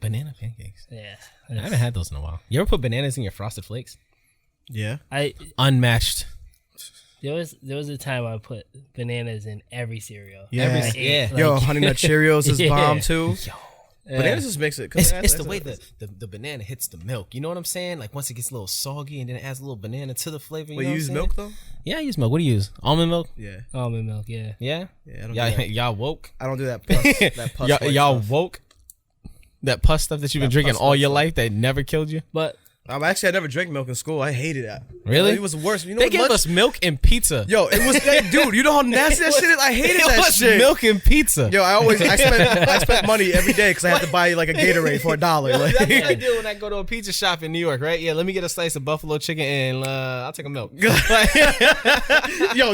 Banana pancakes. Yeah. I haven't had those in a while. You ever put bananas in your Frosted Flakes? Yeah. Unmatched. There was a time I put bananas in every cereal. Yeah. Yeah. Yo, Honey Nut Cheerios is bomb too. Yo. Bananas just makes it. It's the way the banana hits the milk. You know what I'm saying? Like once it gets a little soggy and then it adds a little banana to the flavor. You Wait, know you use milk though? Yeah, I use milk. What do you use? Almond milk? Yeah. Almond milk, yeah. Yeah? Yeah, I don't do that. Y'all woke? I don't do that pus Y'all stuff. woke? That pus stuff that you've been drinking all your life that never killed you? But I never drank milk in school. I hated that. Really? It was the worst. You know They what gave us milk and pizza. Yo, it was dude. You know how nasty that shit is. I hated It that was shit. milk and pizza. Yo, I spent money every day because I had to buy like a Gatorade for $1. Like, That's what I do when I go to a pizza shop in New York, right? Yeah, let me get a slice of buffalo chicken and I'll take a milk. yo,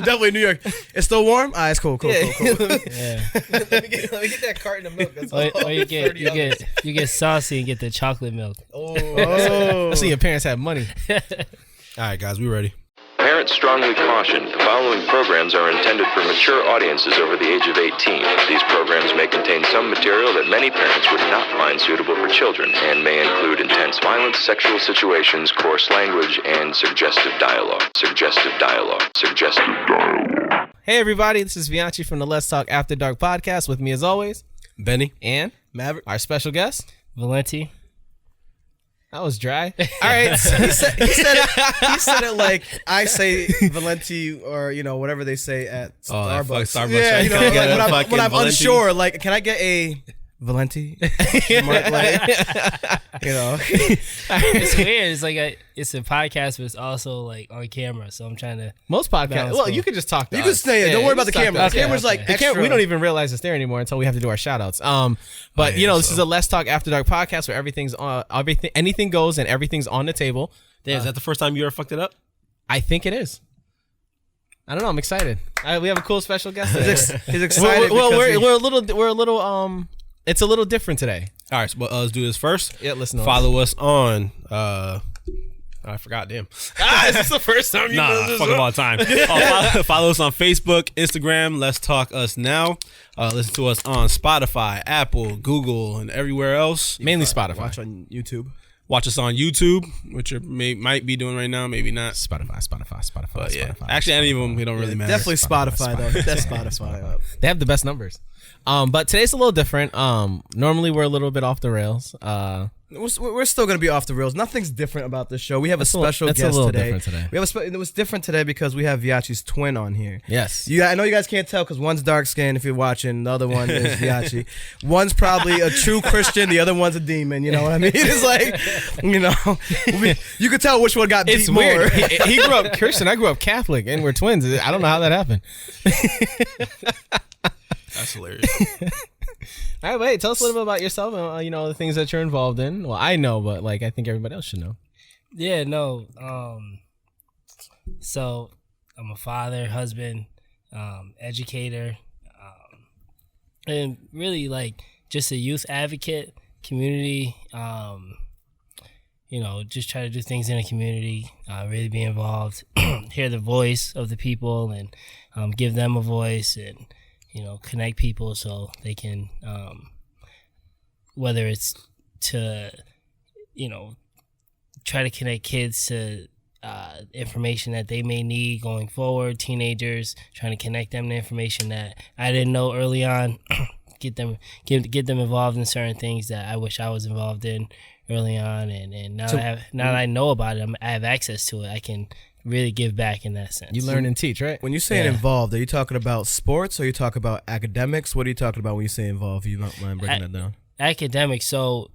definitely New York. It's still warm. It's cool. Yeah. yeah. let me get that carton of milk. That's Or you get saucy and get the chocolate milk. I see your parents have money. All right, guys, we ready. Parents strongly caution the following programs are intended for mature audiences over the age of 18. These programs may contain some material that many parents would not find suitable for children and may include intense violence, sexual situations, coarse language, and suggestive dialogue. Hey, everybody. This is Vilenti from the Let's Talk After Dark podcast. With me, as always, Benny. and Maverick. our special guest. Vilenti. That was dry. All right. He said it like I say Vilenti or whatever they say at Starbucks. Like Starbucks. Yeah, Right? like when I'm unsure, like can I get a Vilenti? It's weird. It's like it's a podcast, but it's also like on camera. So I'm trying to. Most podcasts. Balance Well, both. you can just talk to You us. can stay. Don't worry about the just talk camera. to us. The camera's like The extra. we don't even realize it's there anymore until we have to do our shout outs. But this is a Let's Talk After Dark podcast where everything's on, anything goes and everything's on the table. Damn, is that the first time you ever fucked it up? I think it is. I don't know. I'm excited. We have a cool special guest today. He's excited. We're a little. It's a little different today. All right, so let's do this first. Yeah, listen. Follow us on. I forgot. Damn. Is this the first time you Fuck them all the time. Follow us on Facebook, Instagram. Let's Talk Us Now. Listen to us on Spotify, Apple, Google, and everywhere else. Mainly Spotify. Watch on YouTube. Watch us on YouTube, which you might be doing right now, maybe not. Spotify. But yeah, Spotify, actually, any of them, it don't really matter. Definitely Spotify though. That's Spotify. They have the best numbers. But today's a little different. Normally we're a little bit off the rails. We're still gonna be off the rails. Nothing's different about this show. We have a It's special a guest little today. different today. We have it was different today because we have Viachi's twin on here. Yes. I know you guys can't tell because one's dark skinned if you're watching. The other one is Viachi. One's probably a true Christian. The other one's a demon. You know what I mean? It's like, you could tell which one got beat It's more. weird. He grew up Christian. I grew up Catholic, and we're twins. I don't know how that happened. That's hilarious. All right, wait. Tell us a little bit about yourself and the things that you're involved in. Well, I know, but I think everybody else should know. Yeah, no. So I'm a father, husband, educator, and really just a youth advocate, community. Just try to do things in the community. Really be involved, hear the voice of the people, and give them a voice, and connect people so they can, whether it's to, try to connect kids to information that they may need going forward, teenagers, trying to connect them to information that I didn't know early on, get them involved in certain things that I wish I was involved in early on, and now that I know about it, I have access to it, I can really give back in that sense. You learn and teach, right? When you say involved, are you talking about sports or are you talking about academics? What are you talking about when you say involved? If you don't mind breaking that down. Academics. So,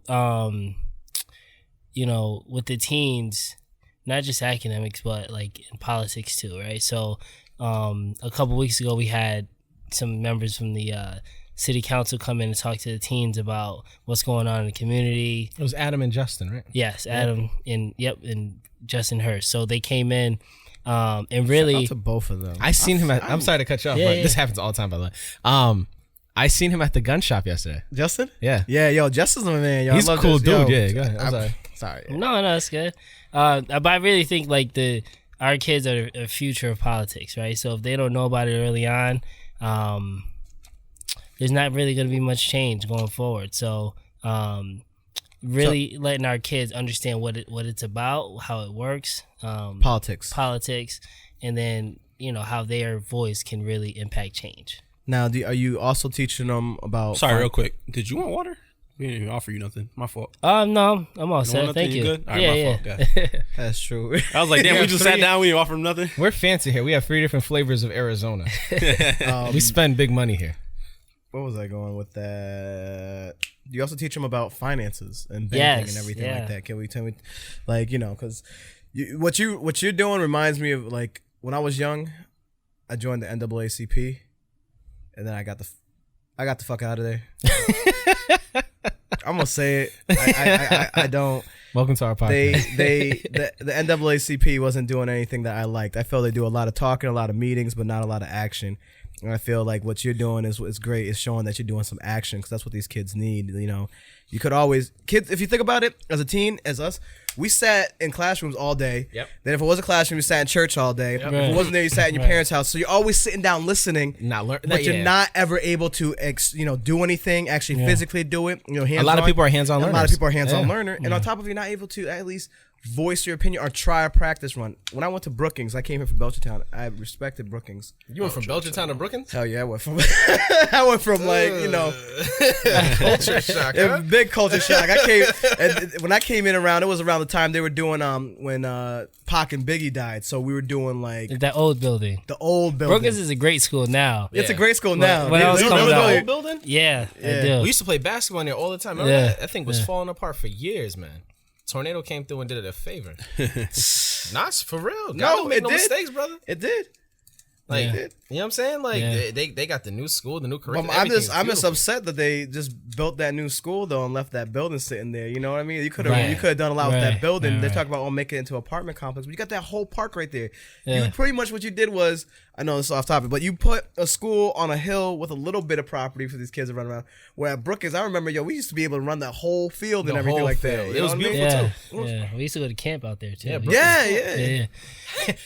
with the teens, not just academics, but in politics too, right? So, a couple weeks ago, we had some members from the city council come in and talk to the teens about what's going on in the community. It was Adam and Justin, right? Yes, Adam and Justin Hurst. So they came in and really... Shout out to both of them. I seen him I'm sorry to cut you off, but this happens all the time, by the way. I seen him at the gun shop yesterday. Justin? Yeah. Yeah, yo, Justin's my man. Yo, He's I a love cool this. dude. Yo, Yeah, go ahead. I'm sorry. Sorry. No, it's good. But I really think our kids are the future of politics, right? So if they don't know about it early on, there's not really going to be much change going forward. So really letting our kids understand what it's about, how it works, Politics, and then how their voice can really impact change. Now, are you also teaching them about? Sorry, real quick. Did you want water? We didn't even offer you nothing. My fault. No, I'm all set. Thank you. Good? All right, my fault. Yeah. That's true. I was like, damn, we just sat down. We didn't offer him nothing. We're fancy here. We have 3 different flavors of Arizona. We spend big money here. What was I going with that? Do you also teach them about finances and banking and everything like that? Can we tell me, like, because what you're doing reminds me of, like, when I was young, I joined the NAACP, and then I got the fuck out of there. I'm gonna say it. I don't. Welcome to our podcast. The NAACP wasn't doing anything that I liked. I feel they do a lot of talking, a lot of meetings, but not a lot of action. And I feel like what you're doing is great. It's showing that you're doing some action, because that's what these kids need. You could always kids. If you think about it, as a teen, as us, we sat in classrooms all day. Yep. Then if it was a classroom, you sat in church all day. Yep. If it wasn't there, you sat in your parents' house. So you're always sitting down listening, but you're not ever able to do anything, actually physically do it. A lot of people are hands-on learners. A lot of people are hands-on learner, and on top of, you're not able to at least voice your opinion or try a practice run. When I went to Brookings, I came here from Belchertown. I respected Brookings. You went from Belchertown to Brookings? Hell yeah, I went from Culture shock. Huh? Big culture shock. When I came in around, it was around the time they were doing when Pac and Biggie died. So we were doing like that old building. The old building. Brookings is a great school now. It's a great school now. When I was coming the out, old building? Yeah, I do. We used to play basketball in there all the time. Remember that thing was falling apart for years, man. Tornado came through and did it a favor. Nah, for real. God don't make no mistakes, brother. It did. Like, you know what I'm saying? Like, they got the new school, the new curriculum. I'm just upset that they just built that new school though and left that building sitting there. You know what I mean? You could have done a lot with that building. They talk about making it into an apartment complex, but you got that whole park right there. You pretty much what you did was, I know this is off topic, but you put a school on a hill with a little bit of property for these kids to run around. Where at Brookings, I remember, we used to be able to run that whole field and everything like that. It was beautiful too. Yeah, we used to go to camp out there too. Yeah.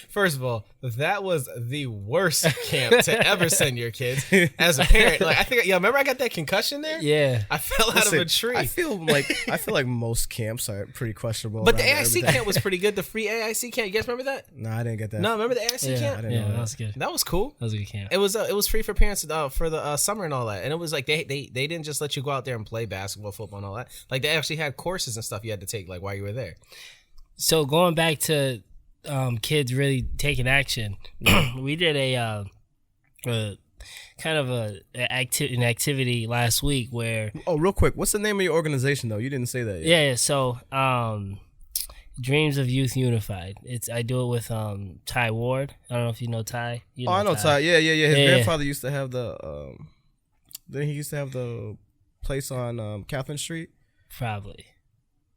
First of all, that was the worst camp to ever send your kids as a parent. Like, I think, remember I got that concussion there? Yeah. I fell out of a tree. I feel like most camps are pretty questionable. But the AIC camp was pretty good. The free AIC camp. You guys remember that? No, I didn't get that. No, remember the AIC camp? I didn't know that was good. That was cool. That was a good camp. It was free for parents for the summer and all that. And it was like they didn't just let you go out there and play basketball, football, and all that. Like, they actually had courses and stuff you had to take like while you were there. So going back to kids really taking action, we did a kind of an activity last week where. Oh, real quick, what's the name of your organization though? You didn't say that yet. Yeah, so Dreams of Youth Unified. I do it with Ty Ward. I don't know if you know Ty. I know Ty. Yeah. His grandfather used to have the. Then he used to have the place on Catherine Street. Probably.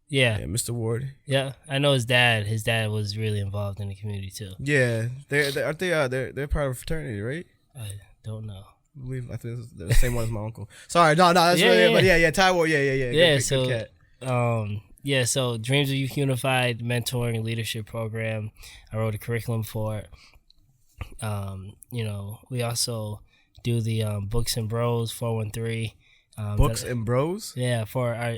Yeah, Mr. Ward. Yeah, I know his dad. His dad was really involved in the community too. Yeah, they're part of a fraternity, right? I don't know. I think they're the same one as my uncle. Sorry, no, that's but yeah, Ty Ward, yeah. Good cat. So Dreams of Youth Unified mentoring and leadership program. I wrote a curriculum for it. We also do the Books and Bros 413. Books and Bros? Yeah,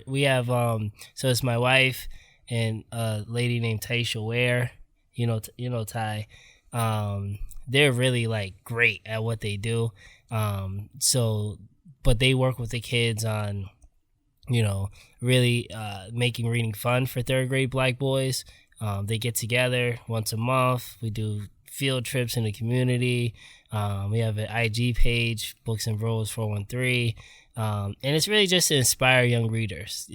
we have so it's my wife and a lady named Taisha Ware. You know Ty. They're really like great at what they do. But they work with the kids on, really making reading fun for third grade Black boys. They get together once a month. We do field trips in the community. We have an IG page, Books and Bros 413. And it's really just to inspire young readers,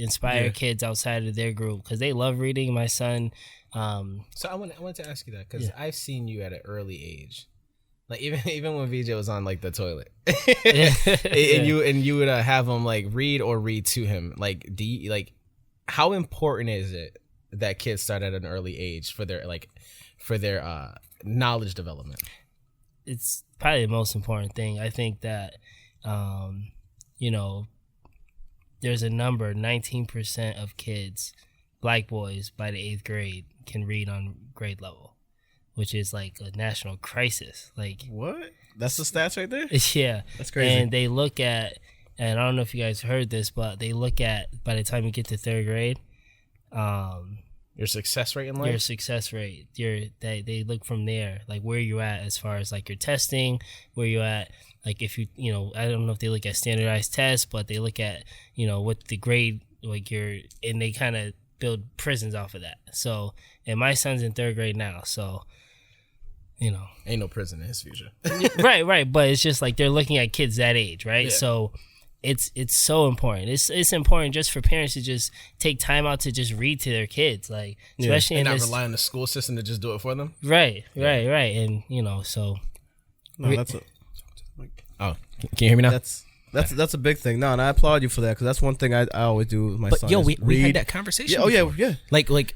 kids outside of their group, because they love reading. My son. So I wanted to ask you that, because I've seen you at an early age, like even when VJ was on like the toilet, and you would have him like read to him. Like, how important is it that kids start at an early age for their knowledge development? It's probably the most important thing. I think that. There's a number, 19% of kids, Black boys by the 8th grade, can read on grade level, which is like a national crisis. Like, what? That's the stats right there? Yeah. That's crazy. And they look at, and I don't know if you guys heard this, but they look at, by the time you get to third grade, your success rate in life? Your success rate. They look from there, like where you at as far as like your testing, where you at, like if you know, I don't know if they look at standardized tests, but they look at, you know, what the grade, like and they kind of build prisons off of that. So, and my son's in third grade now, so, you know. Ain't no prison in his future. Right. But it's just like they're looking at kids that age, right? Yeah. So it's so important. It's important just for parents to just take time out to just read to their kids, like especially and not rely on the school system to just do it for them. Right. And you know, so that's it. Oh, can you hear me now? That's a big thing. No, and I applaud you for that because that's one thing I always do with my son. But we had that conversation. Yeah. Like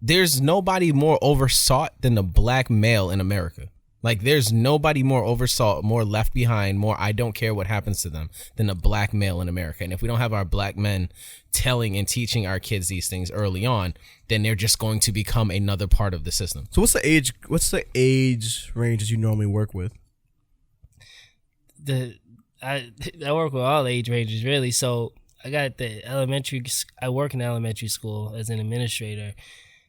there's nobody more oversought than the black male in America. Like, there's nobody more oversought, more left behind, more I don't care what happens to them than a black male in America. And if we don't have our black men telling and teaching our kids these things early on, then they're just going to become another part of the system. So what's the age ranges you normally work with? I work with all age ranges, really. So I got I work in elementary school as an administrator.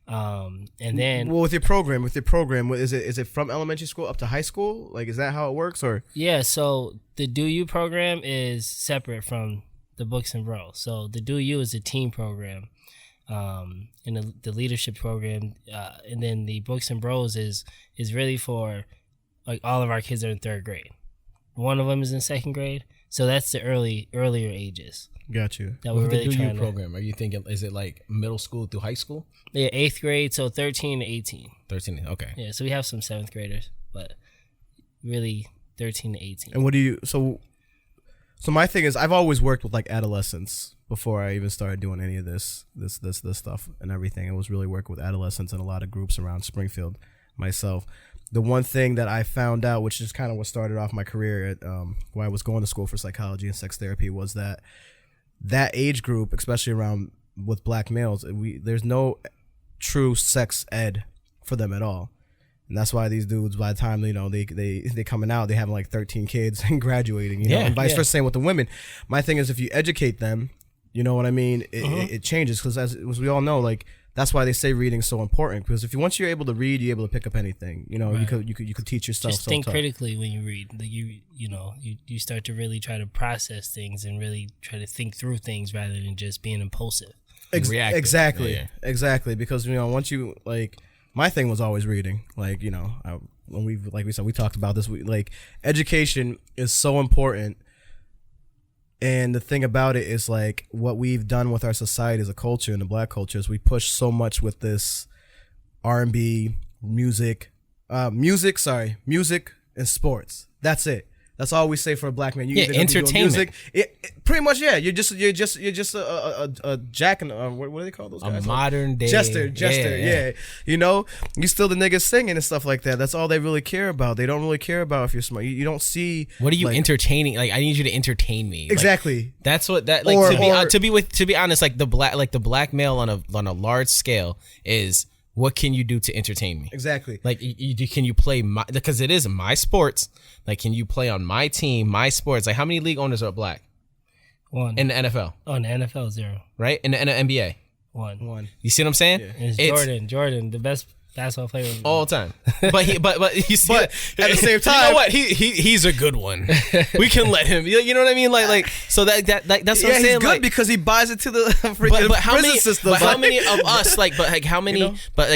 And then with your program, is it from elementary school up to high school? Like, is that how it works, or? Yeah, so the Do You program is separate from the Books and Bros. So the Do You is a team program, and the leadership program, and then the Books and Bros is really for like all of our kids are in third grade. One of them is in second grade, so that's the earlier ages. Got you. That we're really the Do trying You program, are you thinking, is it like middle school through high school? Yeah, 8th grade, so 13 to 18. 13, okay. Yeah, so we have some 7th graders, but really 13 to 18. And what do you, so my thing is, I've always worked with like adolescents before I even started doing any of this stuff and everything. I was really working with adolescents in a lot of groups around Springfield myself. The one thing that I found out, which is kind of what started off my career at where I was going to school for psychology and sex therapy, was that age group, especially around with black males, there's no true sex ed for them at all. And that's why these dudes, by the time, you know, they coming out, they having like 13 kids and graduating, you know, and vice versa, same with the women. My thing is, if you educate them, you know what I mean, it changes, because as we all know, like, that's why they say reading is so important, because once you're able to read, you're able to pick up anything. You know, right. you could teach yourself. Just think critically when you read. Like you start to really try to process things and really try to think through things rather than just being impulsive. Exactly. Because, you know, once you, like, my thing was always reading. Like, you know, when we talked about this. Like, education is so important. And the thing about it is, like, what we've done with our society as a culture, and the black culture, is we push so much with this R&B, music and sports. That's it. That's all we say for a black man. You entertainment. Pretty much, yeah. You're just a jack and what do they call those guys? A modern day jester. Yeah. You know, you still the niggas singing and stuff like that. That's all they really care about. They don't really care about if you're smart. You don't see. What are you entertaining? Like, I need you to entertain me. Exactly. Like, that's what that like. To be honest, like the black male on a large scale is. What can you do to entertain me? Exactly. Like, can you play because it is my sports. Like, can you play on my team, my sports? Like, how many league owners are black? One. In the NFL? Oh, in the NFL, 0. Right? In the NBA? One. You see what I'm saying? Yeah. It's Jordan, the best basketball player all time. But you see, but at the same time, you know what? He's a good one. We can let him. You know what I mean? Like so that's what I'm saying. He's good, like, because he buys it to the freaking prison system. But how many of us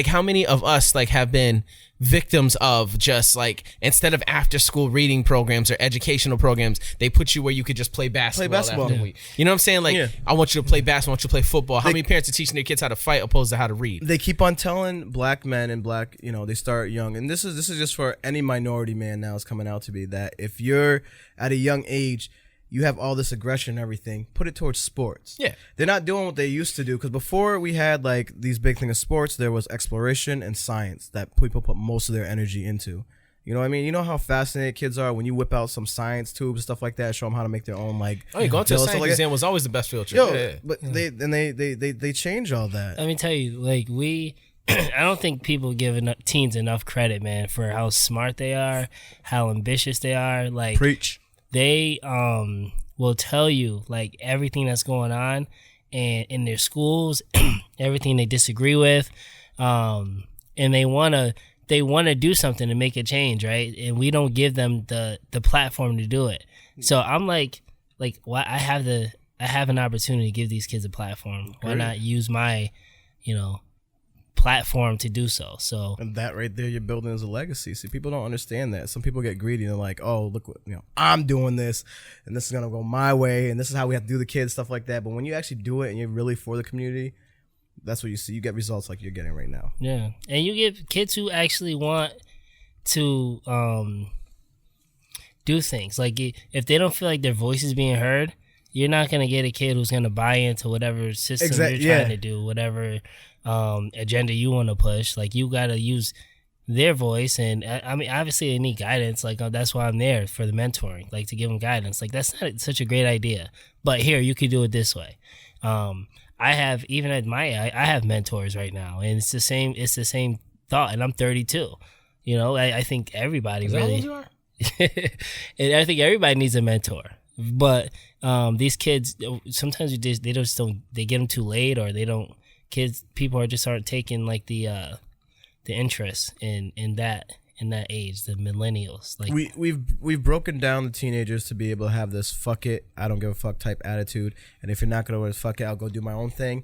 how many of us have been victims of just like, instead of after school reading programs or educational programs, they put you where you could just play basketball. Yeah. You know what I'm saying? Like, I want you to play basketball, I want you to play football. How many parents are teaching their kids how to fight opposed to how to read? They keep on telling black men and black, you know, they start young, and this is just for any minority man now is coming out to be, that if you're at a young age, you have all this aggression and everything, put it towards sports. Yeah. They're not doing what they used to do, because before we had like these big things of sports, there was exploration and science that people put most of their energy into. You know what I mean? You know how fascinated kids are when you whip out some science tubes and stuff like that, show them how to make their own, like... Oh, going to a science exam was always the best field trip. They change all that. Let me tell you, like, I don't think people give teens enough credit, man, for how smart they are, how ambitious they are. Like, preach. They will tell you like everything that's going on and in their schools, everything they disagree with, and they wanna do something to make a change, right? And we don't give them the platform to do it. So I'm like, well, I have an opportunity to give these kids a platform. Why not use my, platform to do so? So, and that right there, you're building as a legacy. See, people don't understand that. Some people get greedy and they're like, oh, look what, I'm doing this and this is gonna go my way and this is how we have to do the kids, stuff like that. But when you actually do it and you're really for the community, that's what you see. You get results like you're getting right now. Yeah, and you get kids who actually want to do things. Like if they don't feel like their voice is being heard, you're not gonna get a kid who's gonna buy into whatever system you're trying to do, whatever agenda you want to push. Like you gotta use their voice, and I mean, obviously they need guidance. Like that's why I'm there for the mentoring, like to give them guidance. Like that's not such a great idea, but here you could do it this way. I have, even at my age, I have mentors right now, and it's the same thought. And I'm 32. I think everybody really. Is that how old you are? And I think everybody needs a mentor. But these kids, sometimes they just don't. They get them too late, or they don't. People aren't taking like the interest in that age, the millennials. Like we've broken down the teenagers to be able to have this fuck it, I don't give a fuck type attitude, and if you're not gonna fuck it, I'll go do my own thing,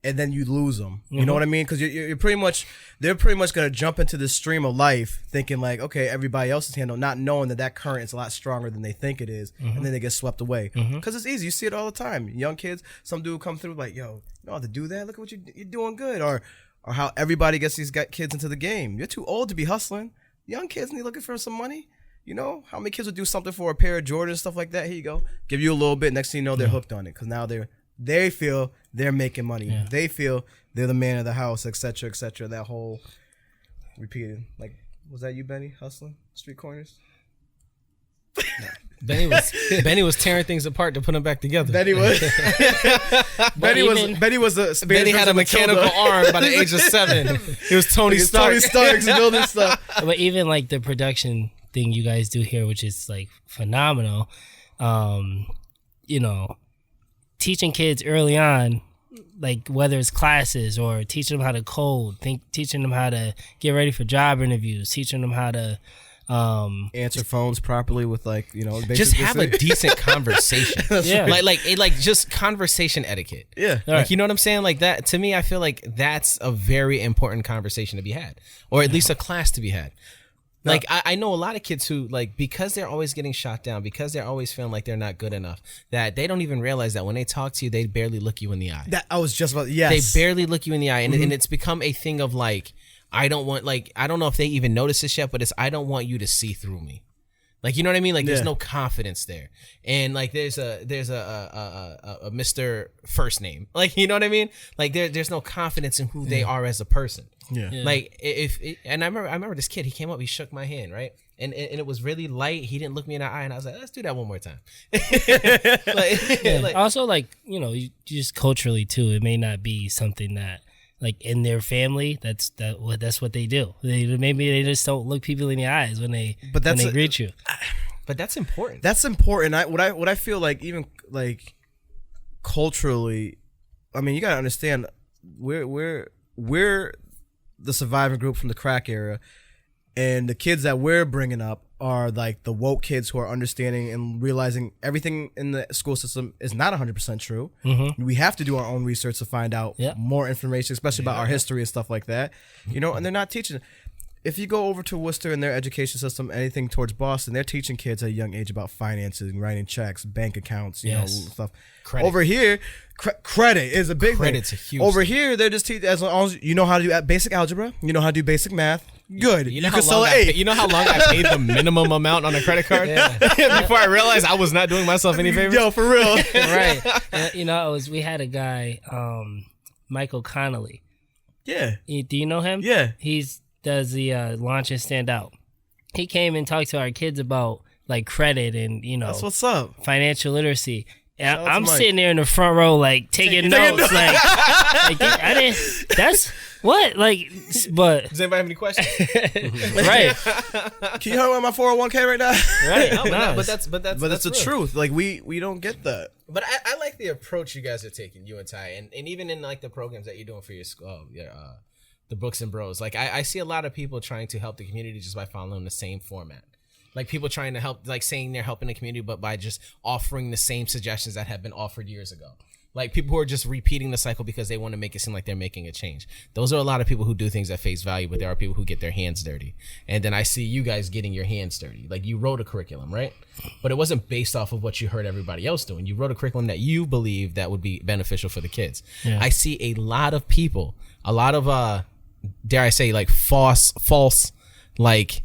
and then you lose them. You know what I mean? Because they're pretty much gonna jump into this stream of life thinking like, okay, everybody else is handled, not knowing that current is a lot stronger than they think it is, and then they get swept away. Because it's easy, you see it all the time. Young kids, some dude come through like, yo, you know how to do that? Look at what you're doing good, or how everybody gets these kids into the game. You're too old to be hustling. Young kids need looking for some money. How many kids would do something for a pair of Jordans, stuff like that? Here you go. Give you a little bit. Next thing you know, they're hooked on it because now they feel they're making money. Yeah. They feel they're the man of the house, etc., etc. That whole repeated. Like, was that you, Benny, hustling street corners? Benny was tearing things apart to put them back together. Benny was. Benny had a mechanical arm by the age of 7. He was Tony Stark. Tony Stark's building stuff. But even like the production thing you guys do here, which is like phenomenal. Teaching kids early on, like whether it's classes or teaching them how to code, teaching them how to get ready for job interviews, teaching them how to answer phones properly with just have a decent conversation. Yeah, like just conversation etiquette. Yeah, like you know what I'm saying. Like that to me, I feel like that's a very important conversation to be had, or at least a class to be had. Like I know a lot of kids who like because they're always getting shot down, because they're always feeling like they're not good enough, that they don't even realize that when they talk to you, they barely look you in the eye. That I was just about. Yes, they barely look you in the eye, and it's become a thing of like. I don't know if they even notice this yet, but it's I don't want you to see through me. Like, you know what I mean? Like, there's no confidence there. And like, there's a Mr. First Name. Like, you know what I mean? Like, there's no confidence in who they are as a person. Yeah. Like, and I remember this kid, he came up, he shook my hand, right? And it was really light. He didn't look me in the eye, and I was like, let's do that one more time. Also, you just culturally too, it may not be something that, like in their family, that's what they do. Maybe they just don't look people in the eyes when they greet you. But that's important. That's important. What I feel like even like culturally, I mean, you gotta understand we're the surviving group from the crack era, and the kids that we're bringing up are like the woke kids who are understanding and realizing everything in the school system is not 100% true. Mm-hmm. We have to do our own research to find out more information, especially about our history and stuff like that. And they're not teaching. If you go over to Worcester and their education system, anything towards Boston, they're teaching kids at a young age about finances and writing checks, bank accounts, stuff. Credit. Over here, credit is a big thing. Credit's a huge Over thing. Here, they're just teaching as long as you know how to do basic algebra, you know how to do basic math. Good. You can sell an 8. You know how long I paid the minimum amount on a credit card before I realized I was not doing myself any favors? Yo, for real. Right. We had a guy, Michael Connolly. Yeah. Do you know him? Yeah. He does the Launch and Stand Out. He came and talked to our kids about like credit and that's what's up. Financial literacy. I'm sitting there in the front row, like taking notes. Like I didn't. What? Like, but Does anybody have any questions? right. Can you help me with my 401k right now? Right. No, Nice. but that's But it's the real. truth. Like we don't get that. But I like the approach you guys are taking, you and Ty, and even in like the programs that you're doing for your school, the Books and Bros. Like I see a lot of people trying to help the community just by following the same format. Like people trying to help, like saying they're helping the community, but by just offering the same suggestions that have been offered years ago. Like people who are just repeating the cycle because they want to make it seem like they're making a change. Those are a lot of people who do things at face value, but there are people who get their hands dirty. And then I see you guys getting your hands dirty. Like you wrote a curriculum, right? But it wasn't based off of what you heard everybody else doing. You wrote a curriculum that you believe that would be beneficial for the kids. Yeah. I see a lot of people, a lot of dare I say, like false, like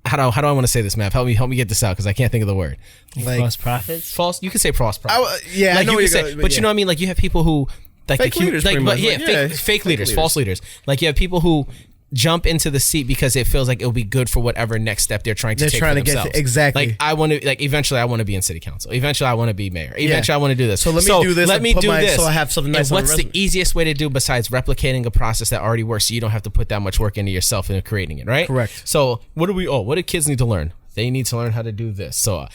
how do I want to say this, Mav? Help me get this out because I can't think of the word. Like false prophets. False. You can say false prophets. Yeah, like I know you what can you're say, going, but you know what I mean. Like you have people who like fake leaders, pretty much. fake leaders, false leaders. Like you have people who jump into the seat because it feels like it'll be good for whatever next step they're trying to take for themselves. Exactly. Like I want to, like eventually I want to be in city council. Eventually I want to be mayor. Eventually I want to do this. So let me do this. Let me do this. So I have something nice. And what's the easiest way to do besides replicating a process that already works, so you don't have to put that much work into yourself and creating it, right? Correct. So what do kids need to learn? They need to learn how to do this. So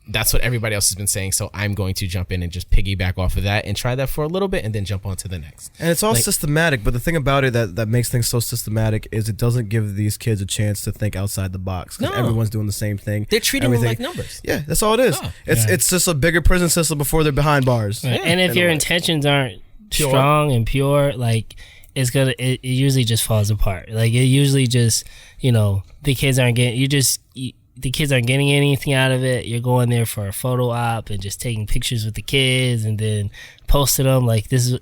that's what everybody else has been saying. So I'm going to jump in and just piggyback off of that and try that for a little bit and then jump on to the next. And it's all systematic. But the thing about it that makes things so systematic is it doesn't give these kids a chance to think outside the box. Because everyone's doing the same thing. They're treating them like numbers. Yeah, that's all it is. Oh. It's just a bigger prison system before they're behind bars. Right. And if your intentions aren't strong and pure, like it usually just falls apart. Like it usually just, the kids aren't getting, the kids aren't getting anything out of it. You're going there for a photo op and just taking pictures with the kids and then posting them like this is,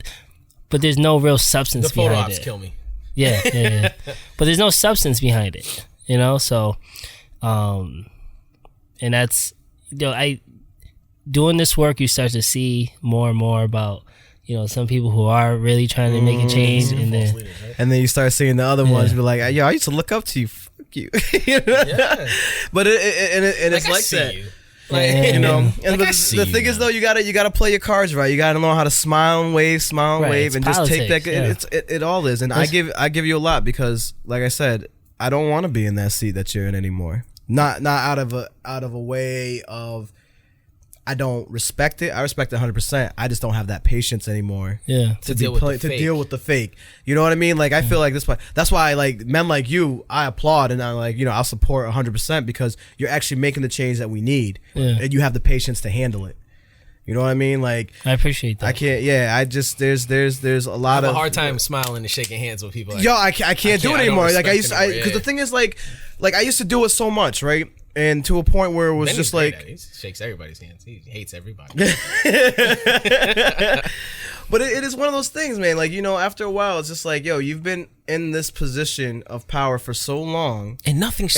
but there's no real substance behind it. The photo ops kill me. Yeah. But there's no substance behind it, so, and that's, doing this work, you start to see more and more about, some people who are really trying to make a change, and then you start seeing the other ones be like, "Yo, I used to look up to you. Fuck you." Yeah. But it's like that. You. And the thing is though, you gotta play your cards right. You gotta know how to smile and wave, and just take that. Yeah. It all is, and I give you a lot because, like I said, I don't want to be in that seat that you're in anymore. Not out of a way of. I don't respect it. I respect it 100%. I just don't have that patience anymore. Yeah. To deal with the fake. You know what I mean? Like I feel like that's why I like men like you. I applaud and I like I'll support 100% because you're actually making the change that we need, and you have the patience to handle it. You know what I mean? Like I appreciate that. I can't. Yeah. I just there's a lot I have of a hard time smiling and shaking hands with people. Like, I can't do it anymore. Like I used because the thing is like I used to do it so much, right? And to a point where it was then just like he shakes everybody's hands. He hates everybody. But it is one of those things, man. Like after a while, it's just like, yo, you've been in this position of power for so long, and nothing's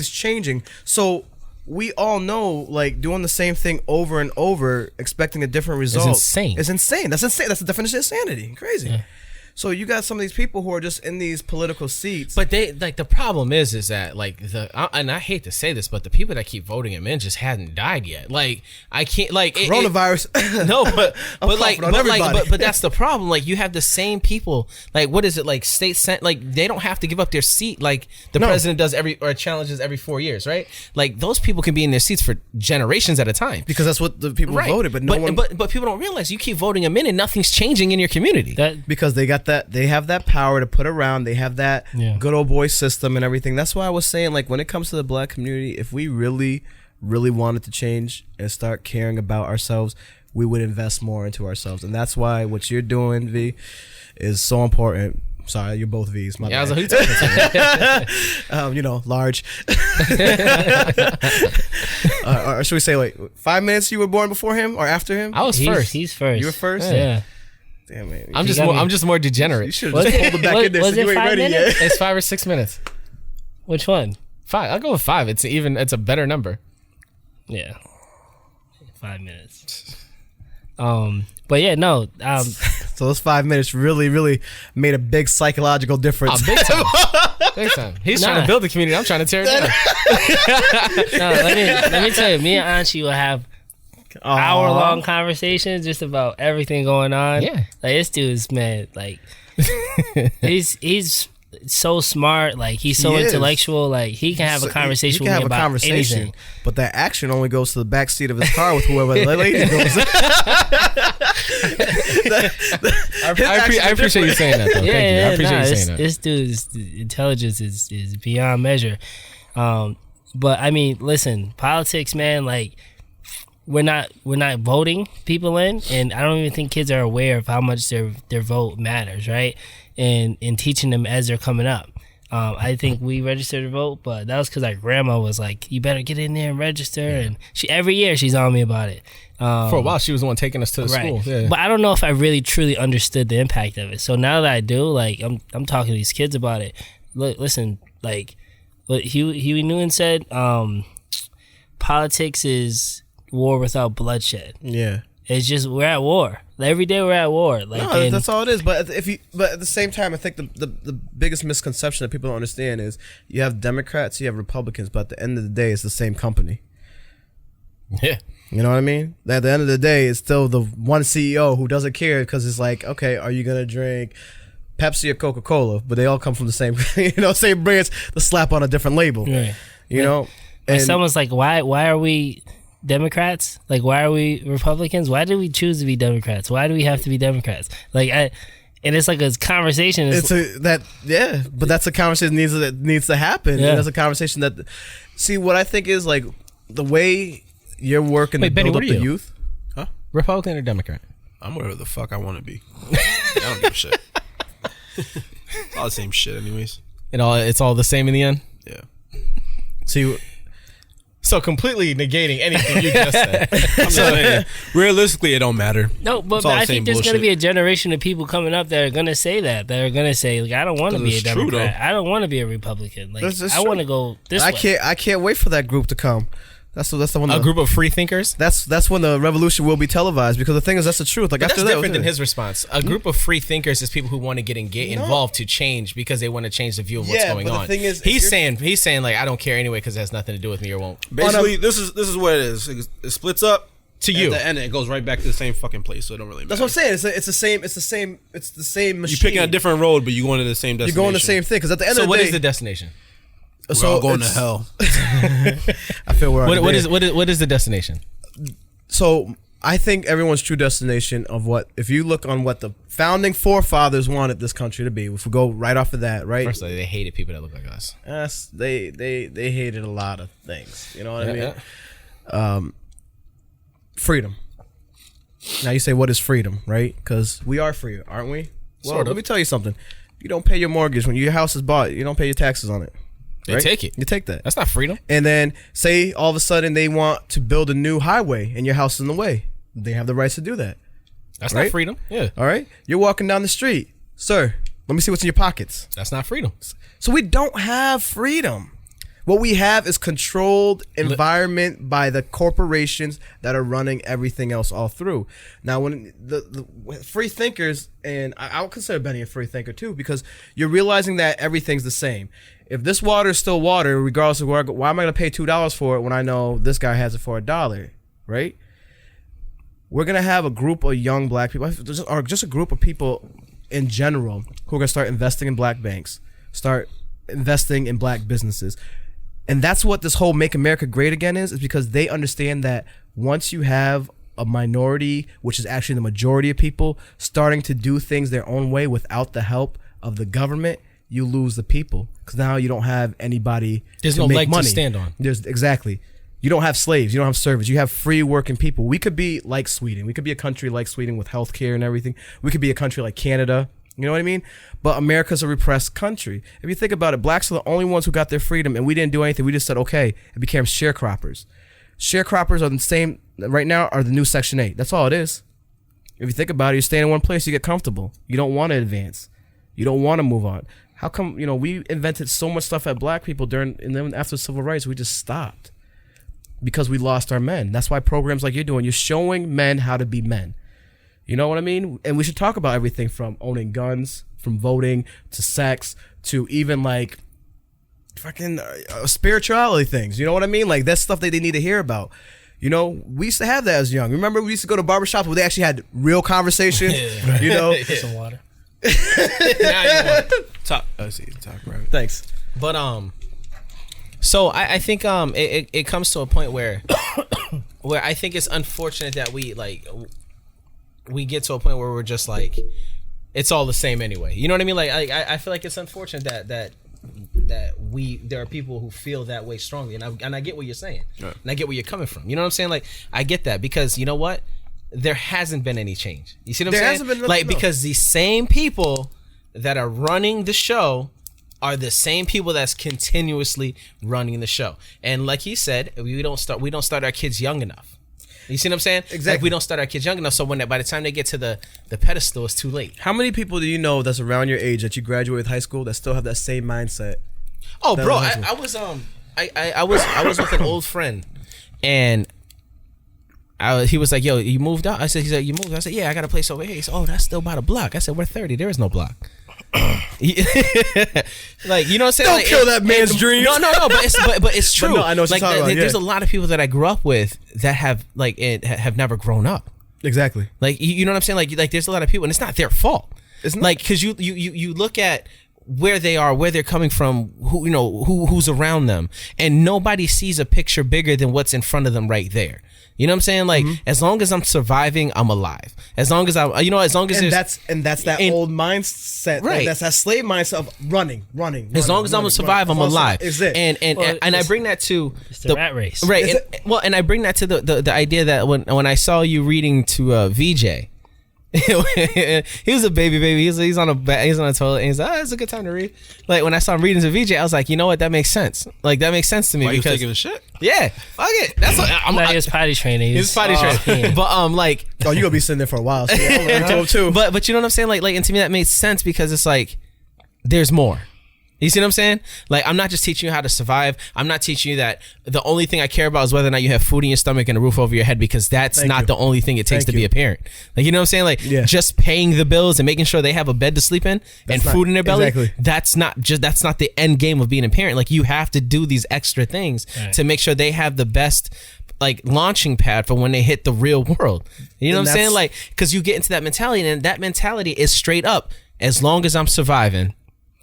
changing. So we all know, like doing the same thing over and over, expecting a different result, is insane. That's insane. That's the definition of insanity. Crazy. Yeah. So you got some of these people who are just in these political seats. But they like the problem is that like and I hate to say this, but the people that keep voting him in just hadn't died yet. Like I can't like coronavirus. But that's the problem. Like you have the same people. Like what is it like like they don't have to give up their seat like the president does challenges every 4 years, right? Like those people can be in their seats for generations at a time because that's what the people voted. But but people don't realize you keep voting them in and nothing's changing in your community. Because they have that power to put around. They have that good old boy system and everything. That's why I was saying, like, when it comes to the black community, if we really, really wanted to change and start caring about ourselves, we would invest more into ourselves. And that's why what you're doing, V, is so important. Sorry, you're both V's. My bad. I was like, who you talking to? Large. Or should we say, like, 5 minutes you were born before him or after him? I was first. He's first. You were first? Yeah. Damn it. I'm just more degenerate. You should have just pulled it back in there so you ain't ready yet. It's 5 or 6 minutes. Which one? 5. I'll go with 5. It's a better number. Yeah. 5 minutes. But yeah, no. So those 5 minutes really, really made a big psychological difference. Big time. Big time. He's trying to build the community. I'm trying to tear it down. No, let me tell you, me and Anchi will have hour-long conversations just about everything going on. Yeah. Like, this dude's, man, like, he's so smart. Like, he's so intellectual. Like, he can have a conversation with me about anything. But that action only goes to the back seat of his car with whoever the lady goes. I appreciate you saying that, though. Thank you. I appreciate you saying that. This dude's intelligence is beyond measure. But I mean, listen, politics, man. Like, we're not voting people in, and I don't even think kids are aware of how much their vote matters, right? And teaching them as they're coming up. I think we registered to vote, but that was because our grandma was like, "You better get in there and register." And every year she's on me about it. For a while, she was the one taking us to the school. Yeah. But I don't know if I really truly understood the impact of it. So now that I do, like, I'm talking to these kids about it. Look, listen, like what Huey Newton said, politics is war without bloodshed. Yeah. It's just, we're at war. Every day we're at war. Like, no, that's all it is. But but at the same time, I think the biggest misconception that people don't understand is you have Democrats, you have Republicans, but at the end of the day, it's the same company. Yeah. You know what I mean? At the end of the day, it's still the one CEO who doesn't care because it's like, okay, are you gonna drink Pepsi or Coca-Cola? But they all come from the same, same brands. The slap on a different label. Right. You know. And someone's like, why are we Democrats? Like, why are we Republicans? Why did we choose to be Democrats? Why do we have to be Democrats? Like, and it's like a conversation. But that's a conversation that needs to happen. Yeah. And that's a conversation that. See, what I think is like the way you're working to build up the youth. Huh? Republican or Democrat? I'm whatever the fuck I want to be. I don't give a shit. All the same shit, anyways. It's all the same in the end. Yeah. See. So completely negating anything you just said. I'm just saying, realistically, it don't matter. No, but I think there's going to be a generation of people coming up that are going to say that are going to say, like, I don't want to be a Democrat. I don't want to be a Republican. Like, I want to go this way. I can't wait for that group to come. That's the one. A group of free thinkers. That's when the revolution will be televised, because the thing is, that's the truth. Like, but that's different than his response. A group of free thinkers is people who want to get involved to change because they want to change the view of what's going on. The thing is, he's saying like, I don't care anyway because it has nothing to do with me or won't. Basically, this is what it is. It splits up to you. At the end, it goes right back to the same fucking place. So it don't really matter. That's what I'm saying. It's the same machine. You're picking a different road, but you're going to the same destination. You're going the same thing, because at the end of the day, what is the destination? We're all going to hell. I feel what is the destination? So I think everyone's true destination of if you look on what the founding forefathers wanted this country to be, if we go right off of that, right? First, they hated people that look like us. Yes, they hated a lot of things. You know what I mean? Yeah. Freedom. Now you say, what is freedom, right? Because we are free, aren't we? Well, let me tell you something. You don't pay your mortgage when your house is bought. You don't pay your taxes on it. They take it. You take that. That's not freedom. And then say all of a sudden they want to build a new highway and your house is in the way. They have the rights to do that. That's not freedom. Yeah. All right. You're walking down the street. Sir, let me see what's in your pockets. That's not freedom. So we don't have freedom. What we have is controlled environment by the corporations that are running everything else all through. Now, when the free thinkers, and I would consider Benny a free thinker too, because you're realizing that everything's the same. If this water is still water, regardless of why am I going to pay $2 for it when I know this guy has it for $1, right? We're going to have a group of young black people, or just a group of people in general, who are going to start investing in black banks, start investing in black businesses. And that's what this whole Make America Great Again is because they understand that once you have a minority, which is actually the majority of people, starting to do things their own way without the help of the government, you lose the people, because now you don't have anybody. There's no leg to stand on. Exactly. You don't have slaves. You don't have servants. You have free working people. We could be like Sweden. We could be a country like Sweden with healthcare and everything. We could be a country like Canada. You know what I mean? But America's a repressed country. If you think about it, blacks are the only ones who got their freedom, and we didn't do anything. We just said, okay, and became sharecroppers. Sharecroppers are the same, right now, are the new Section 8. That's all it is. If you think about it, you stay in one place, you get comfortable. You don't want to advance. You don't want to move on. How come, we invented so much stuff at black people and then after civil rights, we just stopped? Because we lost our men. That's why programs like you're doing, you're showing men how to be men. You know what I mean? And we should talk about everything from owning guns, from voting, to sex, to even like fucking spirituality things. You know what I mean? Like that's stuff that they need to hear about. You know, we used to have that as young. Remember, we used to go to barbershops where they actually had real conversation. Yeah. You know, Get some water. Now you want- Talk. I see. Talk. Right. thanks. But so I think it comes to a point where I think it's unfortunate that we get to a point where we're just like, it's all the same anyway. You know what I mean? Like I feel like it's unfortunate that there are people who feel that way strongly, and I get what you're saying, and I get where you're coming from. You know what I'm saying? Like I get that, because you know what, there hasn't been any change. You see what I'm saying? There hasn't been nothing, like, because the same people that are running the show are the same people that's continuously running the show. And like he said, we don't start our kids young enough. You see what I'm saying? Exactly. Like we don't start our kids young enough, so by the time they get to the pedestal, it's too late. How many people do you know that's around your age that you graduated high school that still have that same mindset? Oh, bro, I was with an old friend, and he was like, "Yo, you moved out?" He's like, "You moved?" I said, "Yeah, I got a place over here." He said, "Oh, that's still about a block." I said, "We're 30. There is no block." Like, you know what I'm saying? Don't like, kill that man's dreams. No, but it's true. But no, I know what like, you're talking about. There's a lot of people that I grew up with that have have never grown up. Exactly. Like, you know what I'm saying? Like there's a lot of people, and it's not their fault. It's not. Like, because you look at where they are, where they're coming from, who's around them, and nobody sees a picture bigger than what's in front of them right there. You know what I'm saying? Like, as long as I'm surviving, I'm alive. As long as as long as that's that old mindset. Right. That's that slave mindset of running. As long as I'm gonna survive, I'm alive. Is it? And I bring that to It's the rat race. right. And I bring that to the idea that when I saw you reading to VJ. He was a baby. He's on a toilet, and he's like, it's a good time to read. Like, when I saw him reading to VJ, I was like, you know what, that makes sense. Like, that makes sense to me. Why, because you taking a shit? Yeah, fuck it. That's what He was potty training. He was potty training. But like, oh, you gonna be sitting there for a while. So yeah, I'll learn to him too. but you know what I'm saying? Like, and to me that made sense, because it's like, there's more. You see what I'm saying? Like, I'm not just teaching you how to survive. I'm not teaching you that the only thing I care about is whether or not you have food in your stomach and a roof over your head, because that's not the only thing it takes to be a parent. Like, you know what I'm saying? Like, just paying the bills and making sure they have a bed to sleep in and food in their belly. Exactly. That's not the end game of being a parent. Like, you have to do these extra things to make sure they have the best, like, launching pad for when they hit the real world. You know what I'm saying? Like, because you get into that mentality, and that mentality is straight up, as long as I'm surviving,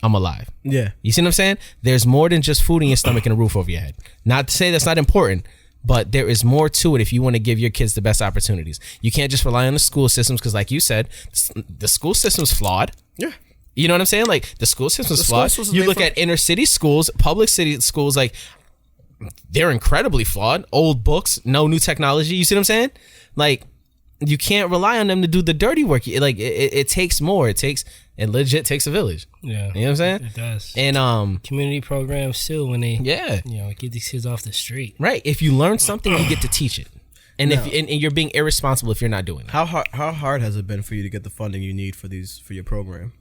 I'm alive. Yeah. You see what I'm saying? There's more than just food in your stomach and a roof over your head. Not to say that's not important, but there is more to it if you want to give your kids the best opportunities. You can't just rely on the school systems, because like you said, the school system's flawed. Yeah. You know what I'm saying? Like, the school system's flawed. You look at inner city schools, public city schools, like, they're incredibly flawed. Old books, no new technology. You see what I'm saying? Like, you can't rely on them to do the dirty work. Like, it takes more. It legit takes a village. Yeah. You know what I'm saying? It does. And community programs too, when they get these kids off the street. Right. If you learn something, you get to teach it. And and you're being irresponsible if you're not doing it. How hard has it been for you to get the funding you need for your program?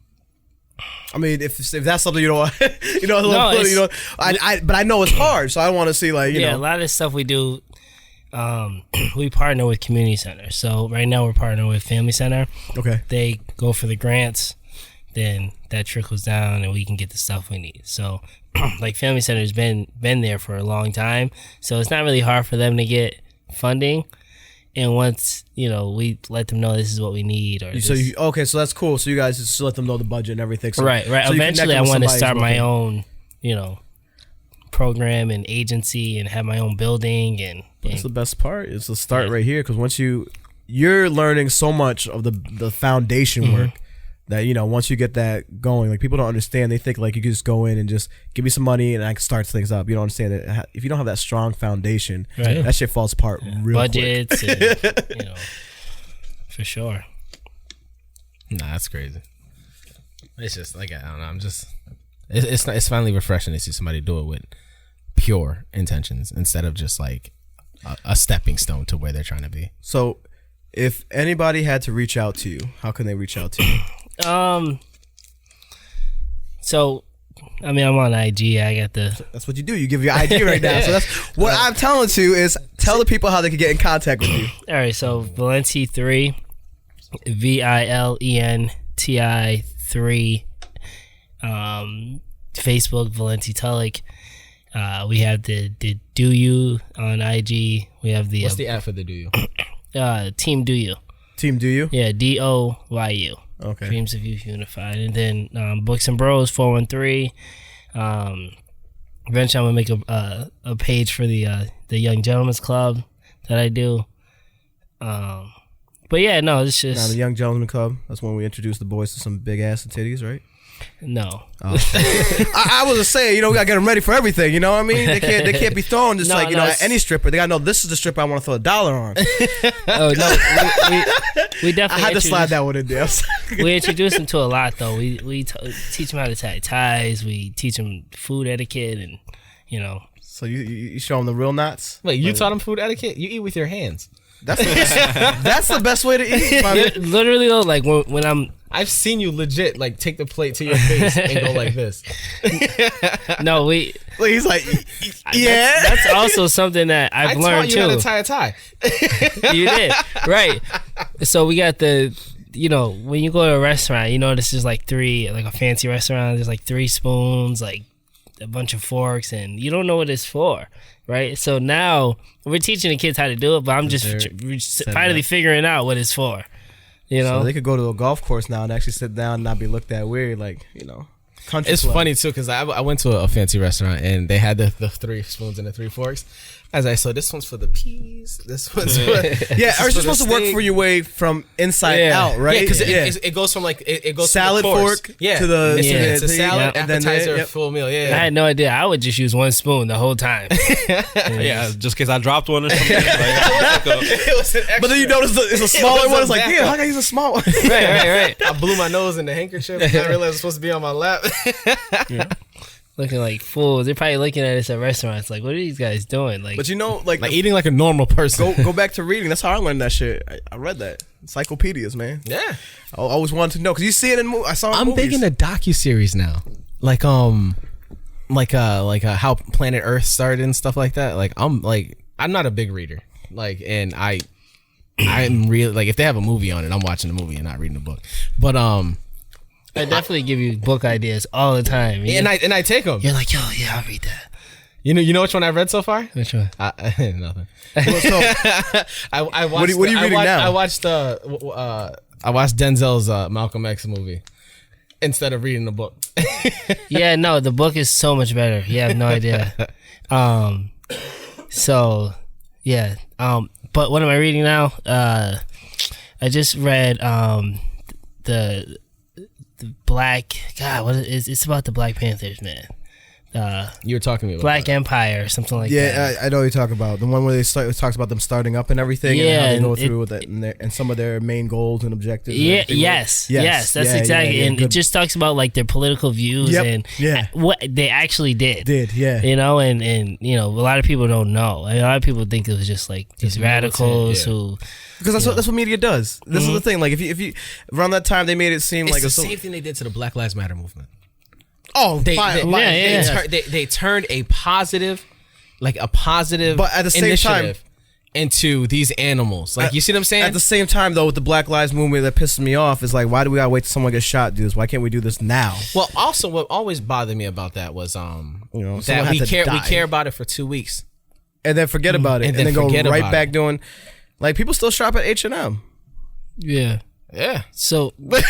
I mean, if that's something you don't want, but I know it's hard, so I want to see, like, you know. A lot of the stuff we do, we partner with community centers. So right now we're partnering with Family Center. Okay. They go for the grants, then that trickles down and we can get the stuff we need. So like, Family Center's been there for a long time, so it's not really hard for them to get funding. And once, we let them know this is what we need. So that's cool. So you guys just let them know the budget and everything. So, right. So eventually I want to start my own, program and agency and have my own building. And that's the best part, is to start right here, because once you're learning so much of the foundation work that, once you get that going, like, people don't understand. They think, like, you can just go in and just give me some money and I can start things up. You don't understand that if you don't have that strong foundation, that shit falls apart real budgets quick. And, for sure. Nah, that's crazy. It's just like, I don't know. It's finally refreshing to see somebody do it with pure intentions instead of just like a stepping stone to where they're trying to be. So, if anybody had to reach out to you, how can they reach out to you? So, I mean, I'm on IG. I got That's what you do. You give your ID right now. So that's what I'm telling you, is tell the people how they can get in contact with you. All right. So Vilenti3, VILENTI3, Facebook Vilenti Tulloch. We have the Do You on IG. We have the what's the app for the Do You? Team Do You. Team Do You? Yeah, DOYU. Okay. Dreams of Youth Unified. And then Books and Bros 413. Eventually, I'm gonna make a page for the Young Gentlemen's Club that I do. But yeah, no, it's just the Young Gentlemen Club. That's when we introduce the boys to some big ass and titties, right? no. Oh. I was just saying, we gotta get them ready for everything. You know what I mean? They can't be thrown just at any stripper. They gotta know this is the stripper I want to throw $1 on. Oh no, we definitely. I had to slide that one in there. We introduce them to a lot though. We teach them how to tie ties. We teach them food etiquette, and So you show them the real knots. Wait, you taught them food etiquette? You eat with your hands. That's the best way to eat. Literally though, like when I've seen you legit like take the plate to your face and go like this. No, he's like, yeah. That's also something that I've learned too. I taught you how to tie a tie. You did, right? So we got when you go to a restaurant, this is like a fancy restaurant. There's like 3 spoons, like a bunch of forks, and you don't know what it's for, right? So now we're teaching the kids how to do it, but I'm just finally figuring out what it's for. So they could go to a golf course now and actually sit down and not be looked at weird, like, country It's club. funny too because I went to a fancy restaurant and they had the 3 spoons and the 3 forks. As I said, this one's for the peas. This one's for yeah. Are you supposed to work for your way from inside out, right? Yeah, because it goes from like it goes salad from the course. fork to the it's a salad, and then appetizer, full meal. Yeah, I had no idea. I would just use 1 spoon the whole time. Yeah, just in case I dropped one or something. It was an extra. But then you notice it's a smaller one. It's like, yeah, how can I use a small one? right. I blew my nose in the handkerchief. And I realized it was supposed to be on my lap. Looking like fools. They're probably looking at us at restaurants like, what are these guys doing? Like, But like eating like a normal person. Go back to reading. That's how I learned that shit. I read that. Encyclopedias, man. Yeah. I always wanted to know because you see it in movies. I saw it in movies. big into docuseries now. Like how Planet Earth started and stuff like that. I'm not a big reader. And I'm really like if they have a movie on it, I'm watching the movie and not reading the book. But I definitely give you book ideas all the time. And I take them. You're like, yo, yeah, I'll read that. You know which one I read so far? Which one? Nothing. I watched. What are you reading now? I watched Denzel's Malcolm X movie instead of reading the book. Yeah, no, the book is so much better. You have no idea. So yeah. But what am I reading now? I just read the Black. God, what is it's about the Black Panthers, man. You were talking to me about Black that. Empire or something like that. Yeah, I know what you're talking about. The one where it talks about them starting up and everything, and how they go through with it and some of their main goals and objectives. Yeah, yes, that's exactly. Yeah, and it just talks about like their political views and what they actually did. And a lot of people don't know. A lot of people think it was just like these radicals who. Because that's what media does. This is the thing. Like if you around that time they made it seem it's like the same thing they did to the Black Lives Matter movement. They turned a positive but at the same time into these animals. Like you see what I'm saying? At the same time though, with the Black Lives movement, that pisses me off is like, why do we gotta wait till someone gets shot to do this? Why can't we do this now? Well, also what always bothered me about that was that we care about it for 2 weeks and then forget about it and then go right back doing. Like people still shop at H&M. Yeah. So the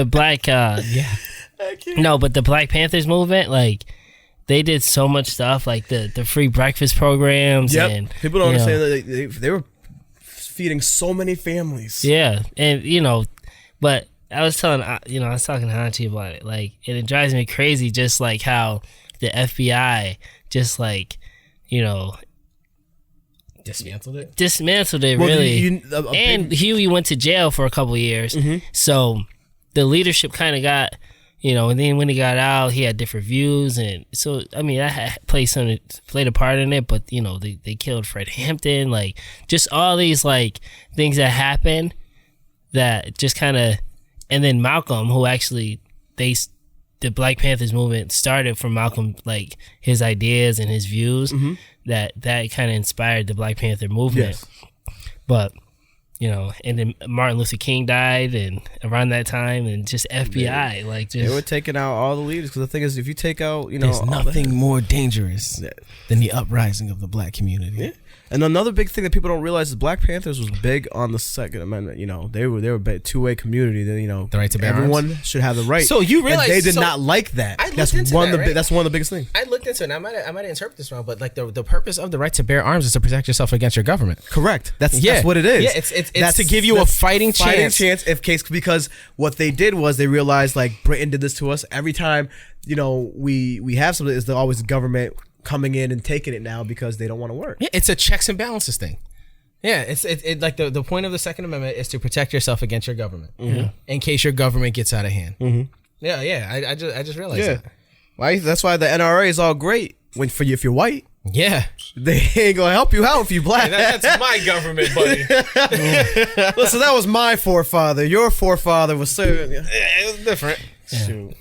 Black but the Black Panthers movement, like they did so much stuff, like the free breakfast programs. And people don't understand that they were feeding so many families. Yeah, and but I was talking to Hanchi about it, like, and it drives me crazy, just like how the FBI just like dismantled it really. And Huey went to jail for a couple of years. So the leadership kind of got, and then when he got out, he had different views. And so, I mean, that played a part in it, but, they killed Fred Hampton. Like, just all these, like, things that happened that just kind of, and then Malcolm, who actually, the Black Panthers movement started from Malcolm, like, his ideas and his views. That kind of inspired the Black Panther movement. But and then Martin Luther King died, and around that time, and just FBI, they were taking out all the leaders. Because the thing is, if you take out, there's nothing more dangerous than the uprising of the black community. Yeah. And another big thing that people don't realize is Black Panthers was big on the Second Amendment. They were a two-way community. That the right to bear everyone arms. Should have the right. So you realize they did not like that. That's one of the biggest things. I looked into it. And I might interpret this wrong, but like the purpose of the right to bear arms is to protect yourself against your government. Correct. That's what it is. Yeah, it's to give you a fighting chance. Because what they did was they realized like Britain did this to us every time. We have something. Is always the government coming in and taking it now because they don't want to work. Yeah, it's a checks and balances thing. Yeah, it's like the point of the Second Amendment is to protect yourself against your government in case your government gets out of hand. Yeah. I just realized that. Right. That's why the NRA is all great if you're white. Yeah, they ain't gonna help you out if you black. Hey, that's my government, buddy. Listen, that was my forefather. Your forefather was serving. Yeah, it was different. Yeah. Shoot.